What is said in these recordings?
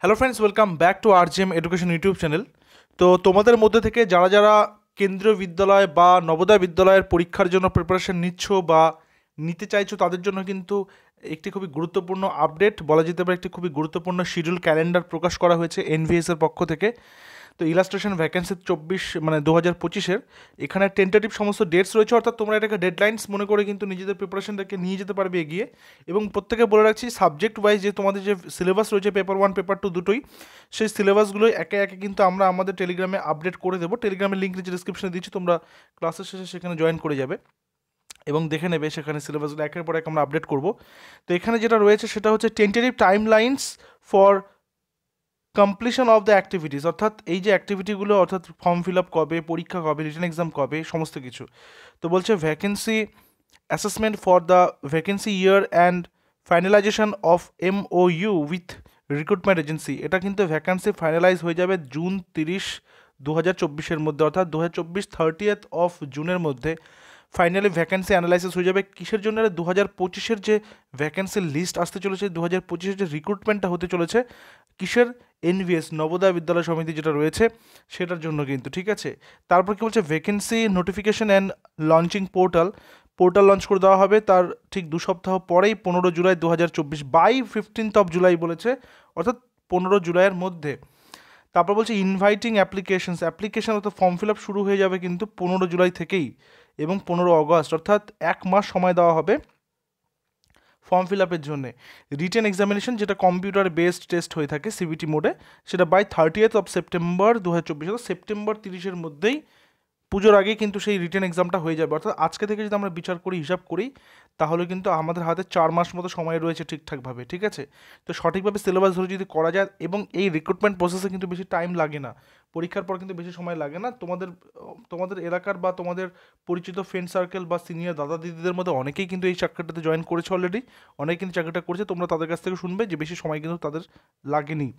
Hello friends, welcome back to RGM education YouTube channel. তো তোমাদের মধ্যে থেকে যারা যারা কেন্দ্রীয় বিদ্যালয় বা নবোদয় বিদ্যালয়ের পরীক্ষার জন্য প্রিপারেশন নিচ্ছ বা নিতে চাইছো, তাদের জন্য কিন্তু একটি খুবই গুরুত্বপূর্ণ আপডেট বলা যেতে পারে, একটি খুবই গুরুত্বপূর্ণ শিডিউল ক্যালেন্ডার প্রকাশ করা হয়েছে এনভিএস এর পক্ষ থেকে। তো ইলাস্ট্রেশন ভ্যাকেন্সি 24 মানে 2025-এর এখানে টেন্টেটিভ সমস্ত ডেটস রয়েছে, অর্থাৎ তোমরা এটাকে ডেডলাইন্স মনে করে কিন্তু নিজেদের প্রিপারেশনটাকে নিয়ে যেতে পারবে এগিয়ে। এবং প্রত্যেকে বলে রাখছি, সাবজেক্ট ওয়াইজ যে তোমাদের যে সিলেবাস রয়েছে পেপার 1 পেপার 2 দুটোই, সেই সিলেবাসগুলোই একে একে কিন্তু আমরা আমাদের টেলিগ্রামে আপডেট করে দেবো। টেলিগ্রামের লিঙ্ক নিচে ডিসক্রিপশনে দিচ্ছি, তোমরা ক্লাসের শেষে সেখানে জয়েন করে যাবে এবং দেখে নেবে সেখানে সিলেবাসগুলো একের পর এক আমরা আপডেট করব। তো এখানে যেটা রয়েছে সেটা হচ্ছে tentative timelines for completion of the activities, অর্থাৎ এই যে অ্যাক্টিভিটিগুলো, অর্থাৎ ফর্ম ফিল আপ কবে, পরীক্ষা কবে, রিটেন এক্সাম কবে, সমস্ত কিছু। তো বলছে vacancy assessment for the vacancy year and finalisation of MOU with recruitment agency. এটা কিন্তু ভ্যাকেন্সি ফাইনালাইজ হয়ে যাবে জুন 30, 2024-এর মধ্যে, অর্থাৎ 2024 30th অফ জুনের মধ্যে ফাইনালি ভ্যাকেন্সি অ্যানালাইসিস হয়ে যাবে। কিসের জন্য? 2025-এর যে ভ্যাকেন্সির লিস্ট আসতে চলেছে, 2025-এর যে রিক্রুটমেন্টটা হতে চলেছে, কিসের? এনভিএস নবোদয় বিদ্যালয় সমিতি যেটা রয়েছে সেটার জন্য কিন্তু, ঠিক আছে। তারপর কি বলছে? Vacancy notification and launching portal launch করে দেওয়া হবে তার ঠিক 2 সপ্তাহ পরেই, 15 July 2024, by 15th of July বলেছে, অর্থাৎ 15 জুলাইয়ের মধ্যে। তারপর বলছে ইনভাইটিং অ্যাপ্লিকেশন অর্থাৎ ফর্ম ফিল আপ শুরু হয়ে যাবে কিন্তু 15 জুলাই থেকেই, এবং 15 অগস্ট, অর্থাৎ 1 মাস সময় দেওয়া হবে ফর্ম ফিল আপের জন্য। রিটেন এক্সামিনেশন, যেটা কম্পিউটার বেসড টেস্ট হয়ে থাকে সিবিটি মোডে, সেটা বাই 30th অফ সেপ্টেম্বর 2024, অর্থাৎ সেপ্টেম্বর 30-এর মধ্যেই, পুজোর আগেই কিন্তু সেই রিটেন এক্সামটা হয়ে যাবে। অর্থাৎ আজকে থেকে যদি আমরা বিচার করি, হিসাব করি, তাহলে কিন্তু আমাদের হাতে 4 মাস মতো সময় রয়েছে ঠিকঠাকভাবে, ঠিক আছে। তো সঠিকভাবে সিলেবাস ধরে যদি করা যায়, এবং এই রিক্রুটমেন্ট প্রসেসে কিন্তু বেশি টাইম লাগে না, পরীক্ষার পর কিন্তু বেশি সময় লাগে না। তোমাদের এলাকার বা তোমাদের পরিচিত ফ্রেন্ড সার্কেল বা সিনিয়র দাদা দিদিদের মধ্যে অনেকেই কিন্তু এই চাকরিটাতে জয়েন করেছে অলরেডি, অনেকে কিন্তু চাকরিটা করেছে, তোমরা তাদের কাছ থেকে শুনবে যে বেশি সময় কিন্তু তাদের লাগেনি।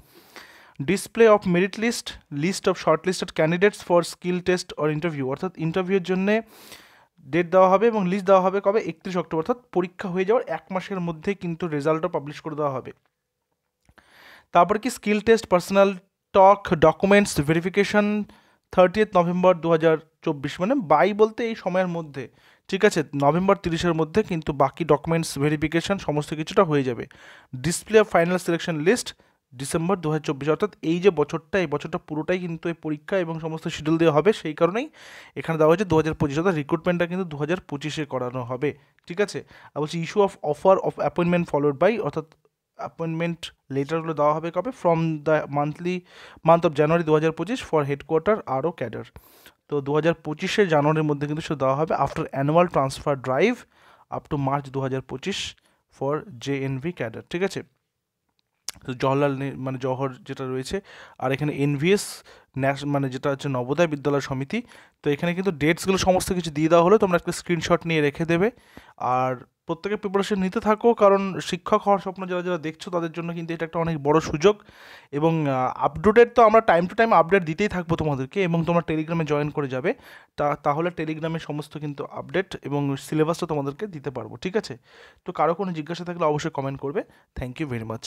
Display of merit list of shortlisted candidates for skill test or interview, অর্থাৎ ইন্টারভিউর জন্যে ডেট দেওয়া হবে এবং লিস্ট দেওয়া হবে কবে? 31 অক্টোবর, অর্থাৎ পরীক্ষা হয়ে যাওয়ার 1 মাসের মধ্যেই কিন্তু রেজাল্টও পাবলিশ করে দেওয়া হবে। তারপর কি? স্কিল টেস্ট, পার্সোনাল টক, ডকুমেন্টস ভেরিফিকেশন 30th নভেম্বর 2024, মানে বাই বলতে এই সময়ের মধ্যে, ঠিক আছে, নভেম্বর 30-এর মধ্যে কিন্তু বাকি ডকুমেন্টস ভেরিফিকেশন সমস্ত কিছুটা হয়ে যাবে। Display of final selection list December 2024, অর্থাৎ এই যে বছরটা, এই বছরটা পুরোটাই কিন্তু এই পরীক্ষা এবং সমস্ত শিডিউল দেওয়া হবে, সেই কারণেই এখানে দেওয়া হয়েছে 2025, অর্থাৎ রিক্রুটমেন্টটা কিন্তু 2025-এ করানো হবে, ঠিক আছে। আর বলছি issue of offer of appointment followed by, অর্থাৎ অ্যাপয়েন্টমেন্ট লেটারগুলো দেওয়া হবে কবে? From the month of January 2025 for headquarter আরও ক্যাডার। তো 2025-এর জানুয়ারির মধ্যে কিন্তু সেটা দেওয়া হবে after annual transfer drive up to March 2025 for JNV cadre, ঠিক আছে। তো মানে জওহর যেটা রয়েছে, আর এখানে এনভিএস মানে যেটা হচ্ছে নবোদয় বিদ্যালয় সমিতি। তো এখানে কিন্তু ডেটসগুলো সমস্ত কিছু দিয়ে দেওয়া হলো, তোমরা একটা স্ক্রিনশট নিয়ে রেখে দেবে। আর প্রত্যেকে প্রিপারেশন নিতে থাকো, কারণ শিক্ষক হওয়ার স্বপ্ন যারা যারা দেখছো তাদের জন্য কিন্তু এটা একটা অনেক বড় সুযোগ। এবং আপডেট তো আমরা টাইম টু টাইম আপডেট দিতেই থাকবো তোমাদেরকে, এবং তোমরা টেলিগ্রামে জয়েন করে যাবে, তাহলে টেলিগ্রামে সমস্ত কিন্তু আপডেট এবং সিলেবাসটা তোমাদেরকে দিতে পারবো, ঠিক আছে। তো কারো কোনো জিজ্ঞাসা থাকলে অবশ্যই কমেন্ট করবে। Thank you very much.